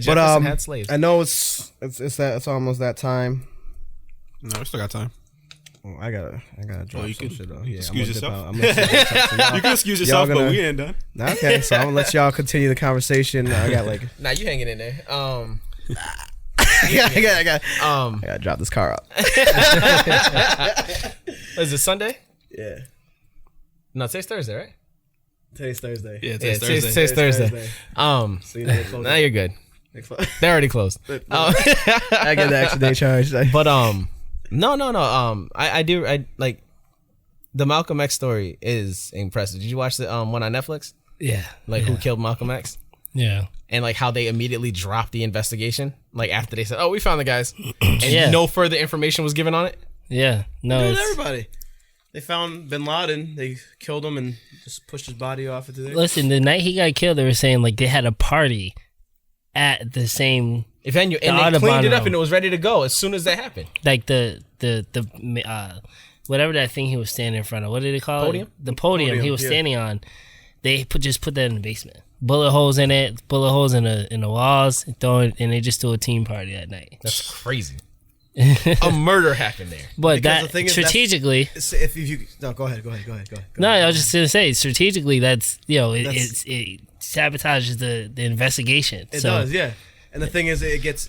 But had slaves. I know it's almost that time. No, we still got time. Oh, I gotta drop some shit though. Yeah, excuse yourself. You can excuse yourself, but we ain't done. Okay, so I'm gonna let y'all continue the conversation. I got Nah, you hanging in there. I gotta drop this car up. Is it Sunday? Yeah. No, today's Thursday, right? Today's Thursday. Yeah, today's Thursday. So now you're good. They're already closed. I get the extra day charge. But no. I like the Malcolm X story is impressive. Did you watch the one on Netflix? Yeah. Who killed Malcolm X? Yeah. And like how they immediately dropped the investigation, like after they said, "Oh, we found the guys," and no further information was given on it. Yeah. No. Everybody. They found Bin Laden. They killed him and just pushed his body off into there. Listen, the night he got killed, they were saying like they had a party at the same venue, and they cleaned it up, and it was ready to go as soon as that happened. Like the whatever that thing he was standing in front of. What did they call Podium? it? The podium he was standing on. They just put that in the basement. Bullet holes in it. Bullet holes in the walls. And they just do a team party that night. That's crazy. A murder happened there. But because the thing is, strategically, go ahead. No, I was just gonna say strategically that's it sabotages the investigation. It does, yeah. And the thing is, it gets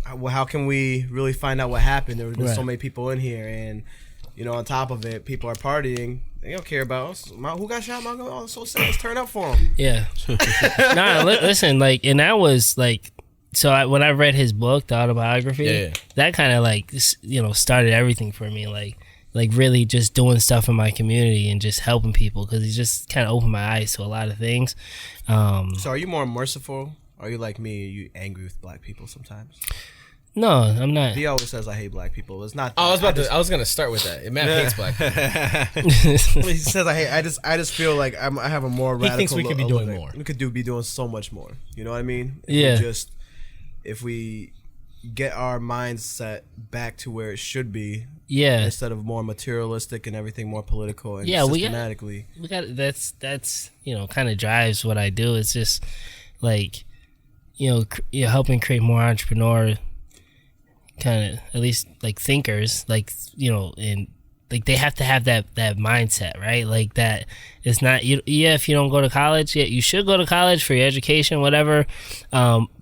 how can we really find out what happened? There were so many people in here, and on top of it, people are partying. They don't care about us. Who got shot? Oh, so sad. Let's turn up for him. Yeah. Listen, and that was so when I read his book, the autobiography, that kind of started everything for me. Like really just doing stuff in my community and just helping people because he just kind of opened my eyes to a lot of things. So are you more merciful? Or are you like me? Are you angry with black people sometimes? No, I'm not. He always says I hate black people. It's not. I was gonna start with that. Matt hates black people. He says I hate. I just feel like I have a more radical. He thinks we could be doing more. We could be doing so much more. You know what I mean? If we get our mindset back to where it should be. Yeah. Instead of more materialistic and everything more political and systematically. We got that's kind of drives what I do. It's just helping create more entrepreneur kind of at least thinkers and they have to have that mindset, right? Like that it's not if you don't go to college, you should go to college for your education, whatever,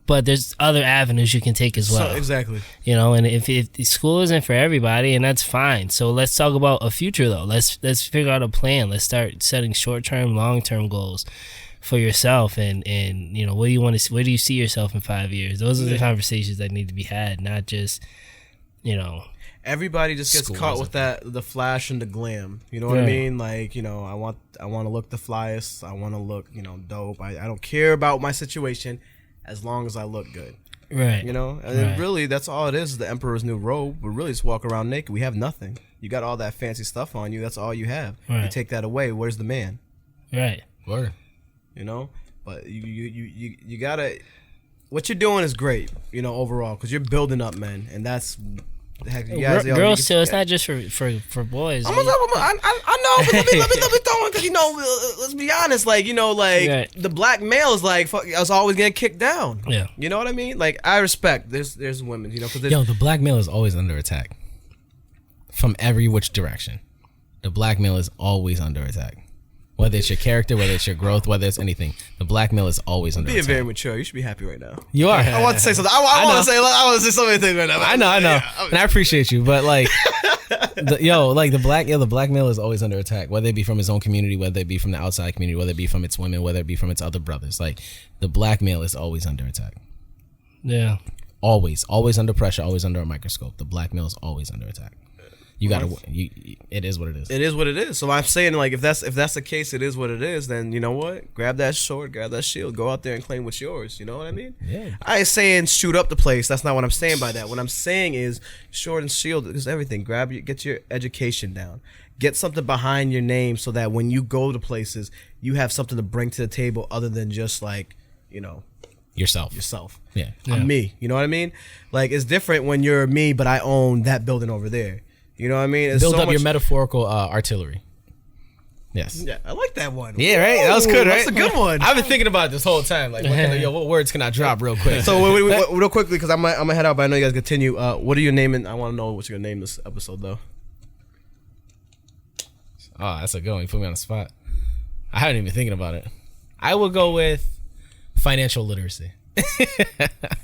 but there's other avenues you can take as well. So, exactly. And if the school isn't for everybody, and that's fine. So let's talk about a future though. Let's figure out a plan. Let's start setting short-term, long-term goals for yourself, and what do you want to? Where do you see yourself in 5 years? Those are the conversations that need to be had, not just Everybody just gets caught with the flash and the glam. You know what I mean? I want to look the flyest. I want to look dope. I don't care about my situation as long as I look good. Right. And really that's all it is the emperor's new robe. We really just walk around naked. We have nothing. You got all that fancy stuff on you. That's all you have. Right. You take that away. Where's the man? Right. Word. But you gotta. What you're doing is great, overall, because you're building up men, and that's. Heck, you guys, girls too. It's not just for boys. I know, but let me throw in because let's be honest, the black male is fuck, I was always getting kicked down. Yeah. You know what I mean? I respect. There's women, because the black male is always under attack from every which direction. The black male is always under attack. Whether it's your character, whether it's your growth, whether it's anything, the black male is always under Being attack. very mature. You should be happy right now. You are. I want to say something. I want to say so many things right now. I know, and I appreciate you, but like, the black male is always under attack, whether it be from his own community, whether it be from the outside community, whether it be from its women, whether it be from its other brothers. Like, the black male is always under attack. Yeah. Always under pressure, always under a microscope. The black male is always under attack. You gotta. It is what it is. It is what it is. So I'm saying, like, if that's the case, it is what it is. Then you know what? Grab that sword, grab that shield, go out there and claim what's yours. You know what I mean? Yeah. I ain't saying shoot up the place. That's not what I'm saying by that. What I'm saying is sword and shield is everything. Get your education down. Get something behind your name so that when you go to places, you have something to bring to the table other than just like, yourself. Yeah. I'm me. You know what I mean? Like, it's different when you're me, but I own that building over there. You know what I mean? It's Build up your metaphorical artillery. Yes. Yeah, I like that one. Yeah, right? That was good, right? That's a good one. I've been thinking about it this whole time. Like, what words can I drop real quick? So, real quickly, because I'm gonna head out, but I know you guys continue. What are you naming? I want to know what you're gonna name this episode, though. Oh, that's a good one. You put me on the spot. I haven't even been thinking about it. I will go with financial literacy.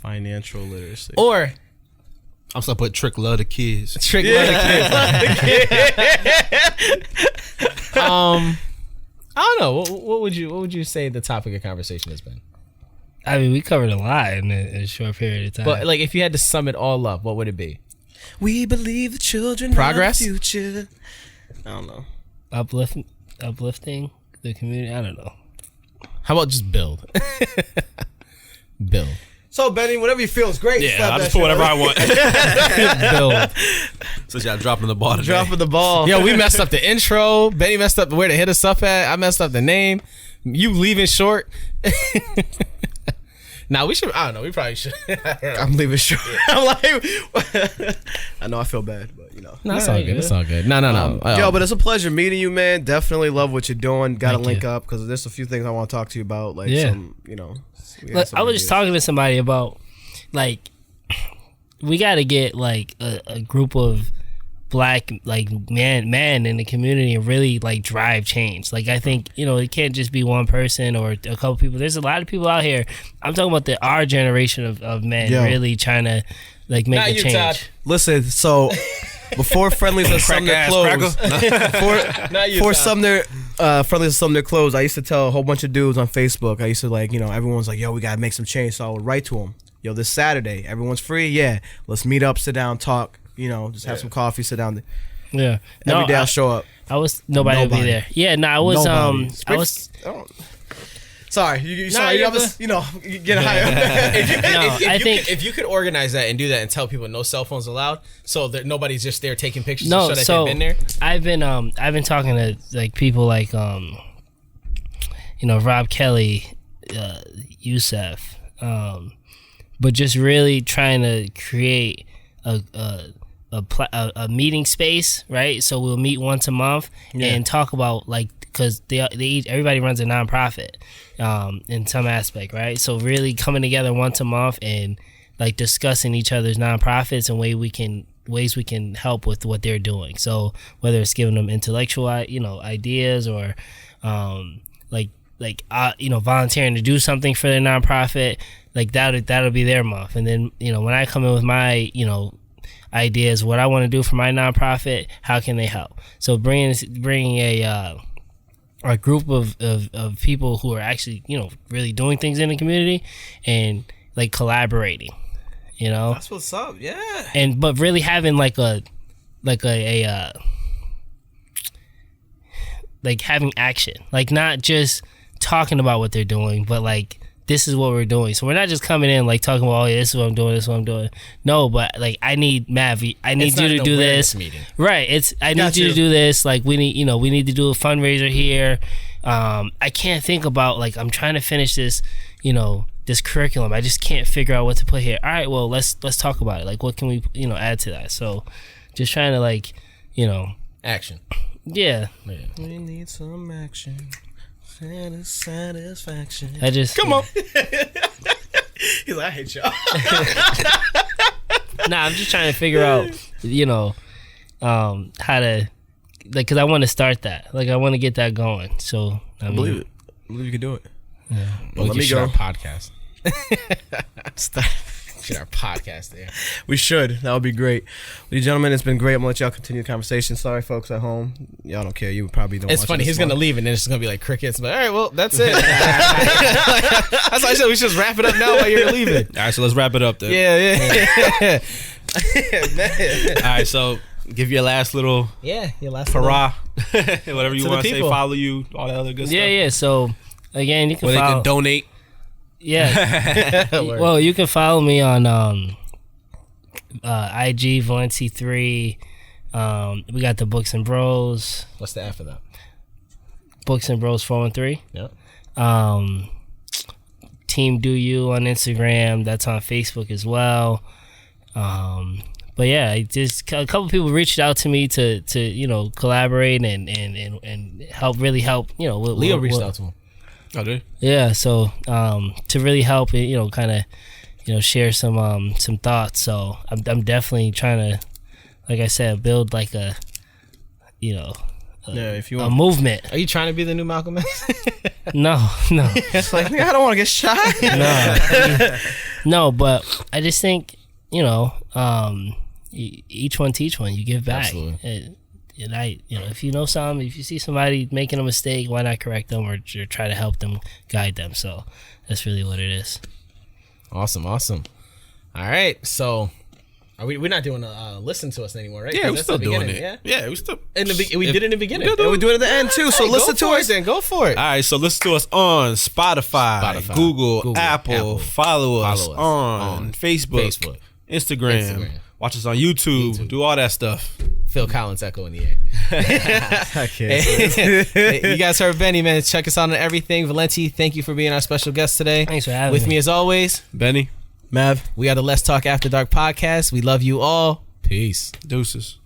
Financial literacy. Or I'm still put trick love the kids. trick love the kids. I don't know. What would you say the topic of conversation has been? I mean, we covered a lot in a short period of time. But like, if you had to sum it all up, what would it be? We believe the children Progress? are the future. I don't know. uplifting the community. I don't know. How about just build? Build. So, Benny, whatever you feel is great. Yeah, I'll just put whatever I want. Build. So y'all dropping the ball today. Dropping the ball. Yo, we messed up the intro. Benny messed up where to hit us up at. I messed up the name. You leaving short. Nah, we should. I don't know. We probably should. I'm leaving short. I'm like, I know I feel bad, but No, it's all good. It's all good. No. Yo, but it's a pleasure meeting you, man. Definitely love what you're doing. Got to Thank link you. up because there's a few things I want to talk to you about. Like, Yeah. Look, I was just talking to somebody about, like, we got to get like a group of black man in the community and really like drive change. Like, I think it can't just be one person or a couple people. There's a lot of people out here. I'm talking about our generation of men really trying to like make a change. Todd. Listen, so before Friendlies of Sumner closed, before Sumner Friendlies of Sumner closed, I used to tell a whole bunch of dudes on Facebook. I used to everyone's like, yo, we gotta make some change. So I would write to them, yo, this Saturday, everyone's free. Yeah, let's meet up, sit down, talk. Just have some coffee, sit down. Yeah, Every day I'll show up. Nobody will be there. Yeah, no, I was Sorry, you get higher. If you could organize that and do that and tell people no cell phones allowed, so that nobody's just there taking pictures to show that they've been there. I've been talking to like people like Rob Kelly, Youssef, but just really trying to create a meeting space, right? So we'll meet once a month and talk about because everybody runs a nonprofit in some aspect, right? So really coming together once a month and like discussing each other's nonprofits and ways we can help with what they're doing. So whether it's giving them intellectual ideas or volunteering to do something for their nonprofit, like that'll be their month. And then when I come in with my ideas, what I want to do for my nonprofit, how can they help? So bringing a group of people who are actually really doing things in the community and like collaborating, That's what's up. Yeah. but really having like having action, like not just talking about what they're doing, but like this is what we're doing. So we're not just coming in like talking about, this is what I'm doing, this is what I'm doing. No, but like I need Mav, I need you to do this. Meeting. Right. I need you to do this. Like we need to do a fundraiser here. I can't think about like I'm trying to finish this, this curriculum. I just can't figure out what to put here. All right, well let's talk about it. Like what can we add to that? So just trying to like action. Yeah. We need some action. Satisfaction. Come on. He's like, I hate y'all. Nah, I'm just trying to figure out, how to like, because I want to start that. Like, I want to get that going. So I believe it. I believe you can do it. Yeah. Well, let me go. Our podcast. Get our podcast there. We should. That would be great. Well, you gentlemen, it's been great. I'm gonna let y'all continue the conversation. Sorry, folks at home. Y'all don't care. You probably don't. It's funny. He's gonna leave, and then it's gonna be like crickets. But all right, well, that's it. That's why I said we should just wrap it up now while you're leaving. All right, so let's wrap it up then. Yeah. All right, so give your last little your last hurrah, whatever you want to say. Follow you, all that other good stuff. Yeah. So again, you can where follow. They can donate. Yeah. Well, you can follow me on IG Vilenti3. We got the Books and Bros. What's the after that? Books and Bros 413. Yep. Team Do You on Instagram. That's on Facebook as well. But yeah, just a couple people reached out to me to collaborate and help. Leo reached out to him. Oh, did? Yeah, so to really help, kind of, share some thoughts. So I'm definitely trying to, like I said, build like a, if you want a movement. Are you trying to be the new Malcolm X? No. It's like, I don't want to get shot. No, but I just think, each one teach one. You give back. Absolutely. And if you know something, if you see somebody making a mistake, why not correct them or try to help them, guide them? So that's really what it is. Awesome. All right, so we're not doing listen to us anymore, right? Yeah, we're still doing it. Yeah, we still. We did it in the beginning. And we do it at the end too. So listen to us. Then go for it. All right, so listen to us on Spotify, Google, Apple. Follow us on Facebook, Instagram. Watch us on YouTube. Do all that stuff. Phil Collins echo in the air. Okay. You guys heard Benny, man. Check us out on everything. Vilenti, thank you for being our special guest today. Thanks for having me. With me as always, Benny, Mav. We are the Let's Talk After Dark podcast. We love you all. Peace. Deuces.